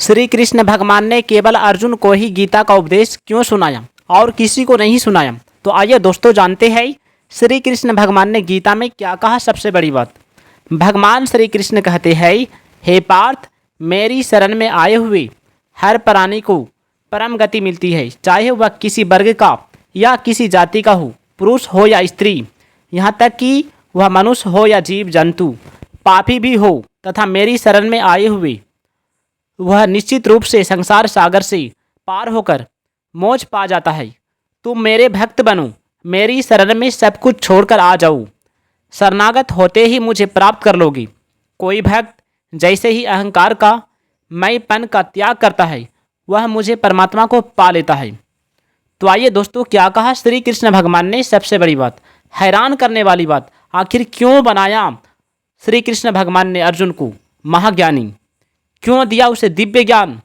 श्री कृष्ण भगवान ने केवल अर्जुन को ही गीता का उपदेश क्यों सुनाया और किसी को नहीं सुनाया? तो आइए दोस्तों जानते हैं श्री कृष्ण भगवान ने गीता में क्या कहा। सबसे बड़ी बात, भगवान श्री कृष्ण कहते हैं, हे पार्थ, मेरी शरण में आए हुए हर प्राणी को परम गति मिलती है, चाहे वह किसी वर्ग का या किसी जाति का हो, पुरुष हो या स्त्री, यहाँ तक कि वह मनुष्य हो या जीव जंतु, पापी भी हो तथा मेरी शरण में आए हुए वह निश्चित रूप से संसार सागर से पार होकर मोक्ष पा जाता है। तुम मेरे भक्त बनो, मेरी शरण में सब कुछ छोड़कर आ जाओ, शरणागत होते ही मुझे प्राप्त कर लोगे। कोई भक्त जैसे ही अहंकार का मैंपन का त्याग करता है, वह मुझे परमात्मा को पा लेता है। तो आइए दोस्तों, क्या कहा श्री कृष्ण भगवान ने? सबसे बड़ी बात, हैरान करने वाली बात, आखिर क्यों बनाया श्री कृष्ण भगवान ने अर्जुन को महाज्ञानी? क्यों दिया उसे दिव्य ज्ञान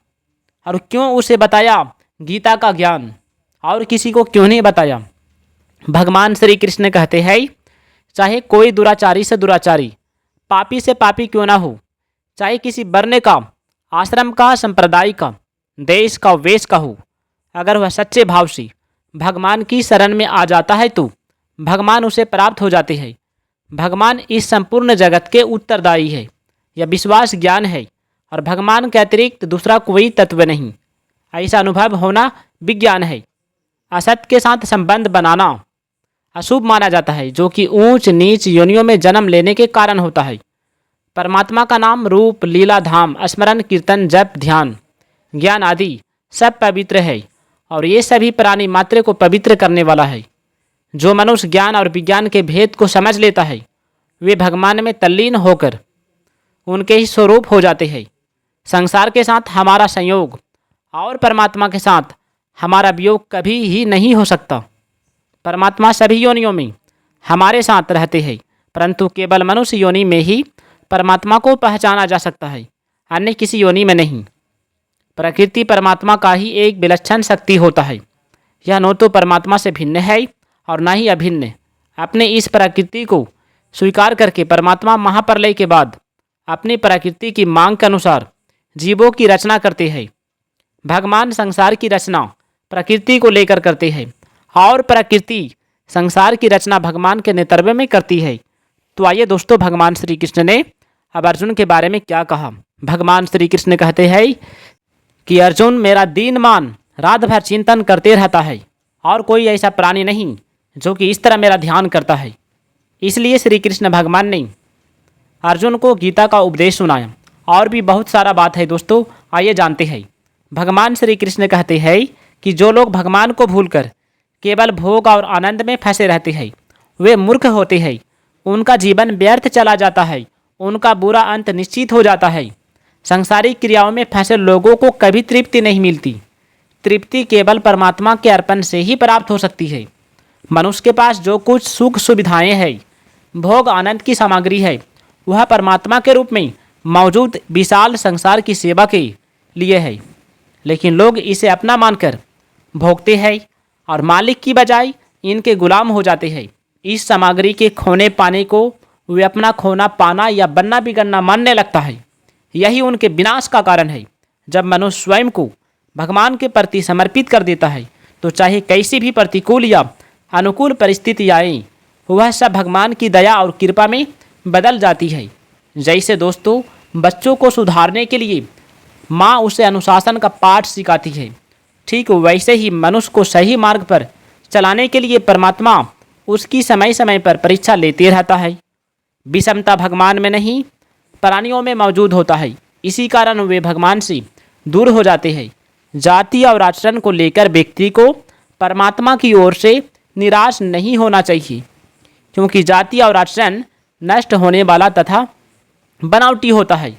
और क्यों उसे बताया गीता का ज्ञान और किसी को क्यों नहीं बताया? भगवान श्री कृष्ण कहते हैं, चाहे कोई दुराचारी से दुराचारी, पापी से पापी क्यों ना हो, चाहे किसी वर्ण का, आश्रम का, संप्रदाय का, देश का, वेश का हो, अगर वह सच्चे भाव से भगवान की शरण में आ जाता है तो भगवान उसे प्राप्त हो जाते हैं। भगवान इस संपूर्ण जगत के उत्तरदायी है, यह विश्वास ज्ञान है और भगवान के अतिरिक्त दूसरा कोई तत्व नहीं। ऐसा अनुभव होना विज्ञान है। असत के साथ संबंध बनाना अशुभ माना जाता है, जो कि ऊंच नीच योनियों में जन्म लेने के कारण होता है। परमात्मा का नाम, रूप, लीला, धाम, स्मरण, कीर्तन, जप, ध्यान, ज्ञान आदि सब पवित्र है और ये सभी प्राणी मात्र को पवित्र करने वाला है। जो मनुष्य ज्ञान और विज्ञान के भेद को समझ लेता है, वे भगवान में तल्लीन होकर उनके ही स्वरूप हो जाते हैं। संसार के साथ हमारा संयोग और परमात्मा के साथ हमारा वियोग कभी ही नहीं हो सकता। परमात्मा सभी योनियों में हमारे साथ रहते हैं, परंतु केवल मनुष्य योनि में ही परमात्मा को पहचाना जा सकता है, अन्य किसी योनि में नहीं। प्रकृति परमात्मा का ही एक विलक्षण शक्ति होता है। यह न तो परमात्मा से भिन्न है और न ही अभिन्न। अपने इस प्रकृति को स्वीकार करके परमात्मा महाप्रलय के बाद अपनी प्रकृति की मांग के अनुसार जीवों की रचना करते हैं। भगवान संसार की रचना प्रकृति को लेकर करते हैं और प्रकृति संसार की रचना भगवान के नेतृत्व में करती है। तो आइए दोस्तों, भगवान श्री कृष्ण ने अब अर्जुन के बारे में क्या कहा। भगवान श्री कृष्ण कहते हैं कि अर्जुन, मेरा दीन मान रात भर चिंतन करते रहता है और कोई ऐसा प्राणी नहीं जो कि इस तरह मेरा ध्यान करता है। इसलिए श्री कृष्ण भगवान ने अर्जुन को गीता का उपदेश सुनाया। और भी बहुत सारा बात है दोस्तों, आइए जानते हैं। भगवान श्री कृष्ण कहते हैं कि जो लोग भगवान को भूलकर केवल भोग और आनंद में फंसे रहते हैं, वे मूर्ख होते हैं। उनका जीवन व्यर्थ चला जाता है, उनका बुरा अंत निश्चित हो जाता है। सांसारिक क्रियाओं में फंसे लोगों को कभी तृप्ति नहीं मिलती। तृप्ति केवल परमात्मा के अर्पण से ही प्राप्त हो सकती है। मनुष्य के पास जो कुछ सुख सुविधाएं हैं, भोग आनंद की सामग्री है, वह परमात्मा के रूप में मौजूद विशाल संसार की सेवा के लिए है, लेकिन लोग इसे अपना मानकर भोगते हैं और मालिक की बजाय इनके गुलाम हो जाते हैं। इस सामग्री के खोने पाने को वे अपना खोना पाना या बनना बिगड़ना मानने लगता है। यही उनके विनाश का कारण है। जब मनुष्य स्वयं को भगवान के प्रति समर्पित कर देता है, तो चाहे कैसी भी प्रतिकूल या अनुकूल परिस्थिति आए, वह सब भगवान की दया और कृपा में बदल जाती है। जैसे दोस्तों, बच्चों को सुधारने के लिए माँ उसे अनुशासन का पाठ सिखाती है, ठीक वैसे ही मनुष्य को सही मार्ग पर चलाने के लिए परमात्मा उसकी समय समय पर परीक्षा लेते रहता है। विषमता भगवान में नहीं, प्राणियों में मौजूद होता है। इसी कारण वे भगवान से दूर हो जाते हैं। जाति और आचरण को लेकर व्यक्ति को परमात्मा की ओर से निराश नहीं होना चाहिए, क्योंकि जाति और आचरण नष्ट होने वाला तथा बनावटी होता है,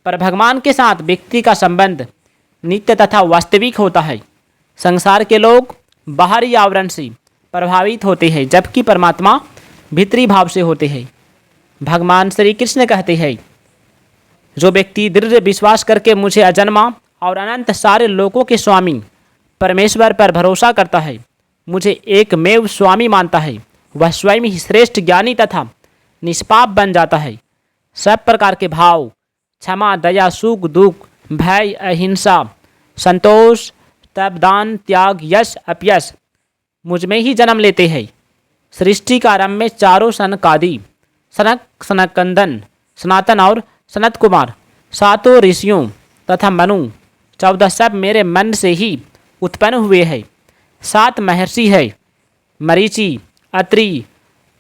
पर भगवान के साथ व्यक्ति का संबंध नित्य तथा वास्तविक होता है। संसार के लोग बाहरी आवरण से प्रभावित होते हैं, जबकि परमात्मा भीतरी भाव से होते हैं। भगवान श्री कृष्ण कहते हैं, जो व्यक्ति दृढ़ विश्वास करके मुझे अजन्मा और अनंत सारे लोकों के स्वामी परमेश्वर पर भरोसा करता है, मुझे एकमेव स्वामी मानता है, वह स्वयं ही श्रेष्ठ ज्ञानी तथा निष्पाप बन जाता है। सब प्रकार के भाव, क्षमा, दया, सुख, दुख, भय, अहिंसा, संतोष, तप, दान, त्याग, यश, अपयश मुझ में ही जन्म लेते हैं। सृष्टि का आरंभ में चारों सनकादि, सनक, सनकंदन, सनातन और सनत कुमार, सातों ऋषियों तथा मनु 14 सब मेरे मन से ही उत्पन्न हुए हैं। 7 महर्षि है, मरीचि, अत्रि,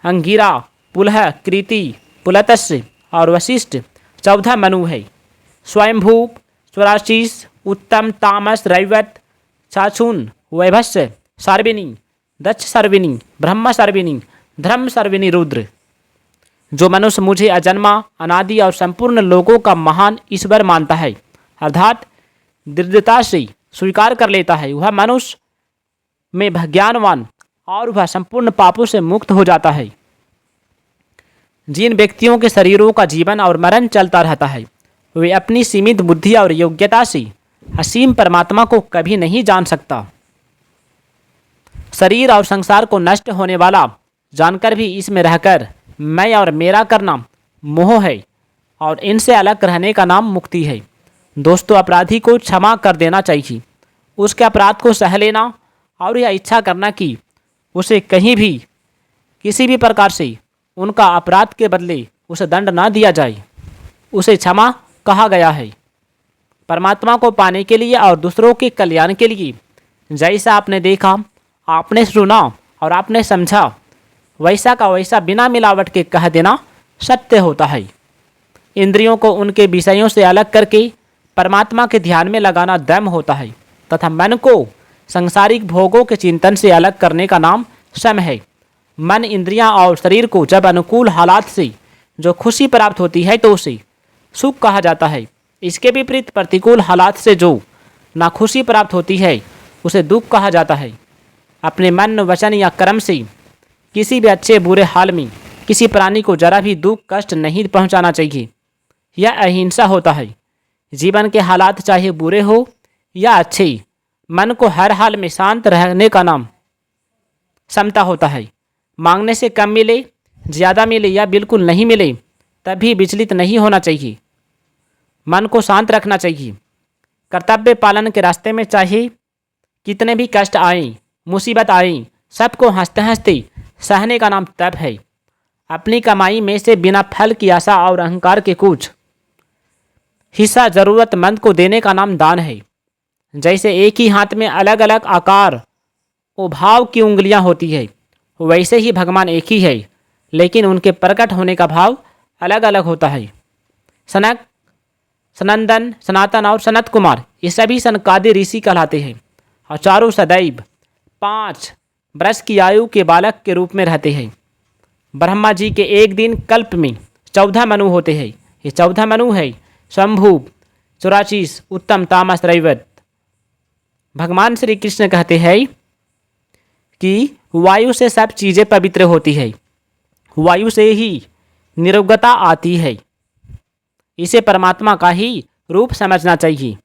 अंगिरा, पुलह, कृति, पुलतस्य और वशिष्ठ। 14 मनु है, स्वयंभू, स्वराशीष, उत्तम, तामस, रैवत, चाचून, वैभस्य, सार्विनी, दक्ष सर्विनी, ब्रह्म सर्विनी, धर्म सर्विनी, रुद्र। जो मनुष्य मुझे अजन्मा, अनादि और संपूर्ण लोगों का महान ईश्वर मानता है, अर्थात दृढ़ता से स्वीकार कर लेता है, वह मनुष्य में ज्ञानवान और वह संपूर्ण पापों से मुक्त हो जाता है। जिन व्यक्तियों के शरीरों का जीवन और मरण चलता रहता है, वे अपनी सीमित बुद्धि और योग्यता से असीम परमात्मा को कभी नहीं जान सकता। शरीर और संसार को नष्ट होने वाला जानकर भी इसमें रहकर मैं और मेरा करना मोह है और इनसे अलग रहने का नाम मुक्ति है। दोस्तों, अपराधी को क्षमा कर देना चाहिए, उसके अपराध को सह लेना और यह इच्छा करना कि उसे कहीं भी किसी भी प्रकार से उनका अपराध के बदले उसे दंड ना दिया जाए, उसे क्षमा कहा गया है। परमात्मा को पाने के लिए और दूसरों के कल्याण के लिए जैसा आपने देखा, आपने सुना और आपने समझा, वैसा का वैसा बिना मिलावट के कह देना सत्य होता है। इंद्रियों को उनके विषयों से अलग करके परमात्मा के ध्यान में लगाना दम होता है तथा मन को सांसारिक भोगों के चिंतन से अलग करने का नाम सम है। मन, इंद्रियां और शरीर को जब अनुकूल हालात से जो खुशी प्राप्त होती है तो उसे सुख कहा जाता है। इसके विपरीत प्रतिकूल हालात से जो नाखुशी प्राप्त होती है उसे दुख कहा जाता है। अपने मन, वचन या कर्म से किसी भी अच्छे बुरे हाल में किसी प्राणी को जरा भी दुख कष्ट नहीं पहुंचाना चाहिए। यह अहिंसा होता है। जीवन के हालात चाहे बुरे हो या अच्छे, मन को हर हाल में शांत रहने का नाम समता होता है। मांगने से कम मिले, ज़्यादा मिले या बिल्कुल नहीं मिले, तभी विचलित नहीं होना चाहिए। मन को शांत रखना चाहिए। कर्तव्य पालन के रास्ते में चाहे कितने भी कष्ट आएं, मुसीबत आएं, सबको हंसते हंसते सहने का नाम तप है। अपनी कमाई में से बिना फल की आशा और अहंकार के कुछ हिस्सा जरूरतमंद को देने का नाम दान है। जैसे एक ही हाथ में अलग अलग आकार और भाव की उंगलियां होती है, वैसे ही भगवान एक ही है, लेकिन उनके प्रकट होने का भाव अलग अलग होता है। सनक, सनंदन, सनातन और सनत कुमार ये सभी सनकादि ऋषि कहलाते हैं और चारों सदैव 5 वर्ष की आयु के बालक के रूप में रहते हैं। ब्रह्मा जी के एक दिन कल्प में 14 मनु होते हैं। ये 14 मनु है शंभु, चौराशीष, उत्तम, तामस, रैवत। भगवान श्री कृष्ण कहते हैं कि वायु से सब चीज़ें पवित्र होती है, वायु से ही निरोगता आती है। इसे परमात्मा का ही रूप समझना चाहिए।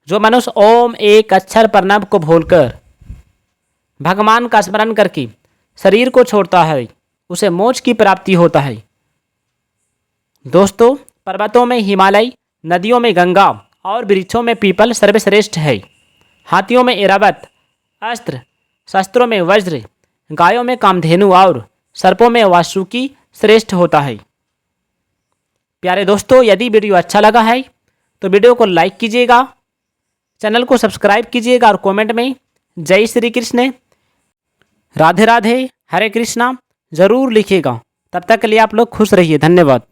जो मनुष्य ओम एक अक्षर प्रणव को भूलकर भगवान का स्मरण करके शरीर को छोड़ता है, उसे मोक्ष की प्राप्ति होता है। दोस्तों, पर्वतों में हिमालय, नदियों में गंगा और वृक्षों में पीपल सर्वश्रेष्ठ है। हाथियों में ऐरावत, अस्त्र शस्त्रों में वज्र, गायों में कामधेनु और सर्पों में वासुकी श्रेष्ठ होता है। प्यारे दोस्तों, यदि वीडियो अच्छा लगा है तो वीडियो को लाइक कीजिएगा, चैनल को सब्सक्राइब कीजिएगा और कमेंट में जय श्री कृष्ण, राधे राधे, हरे कृष्णा ज़रूर लिखिएगा। तब तक के लिए आप लोग खुश रहिए। धन्यवाद।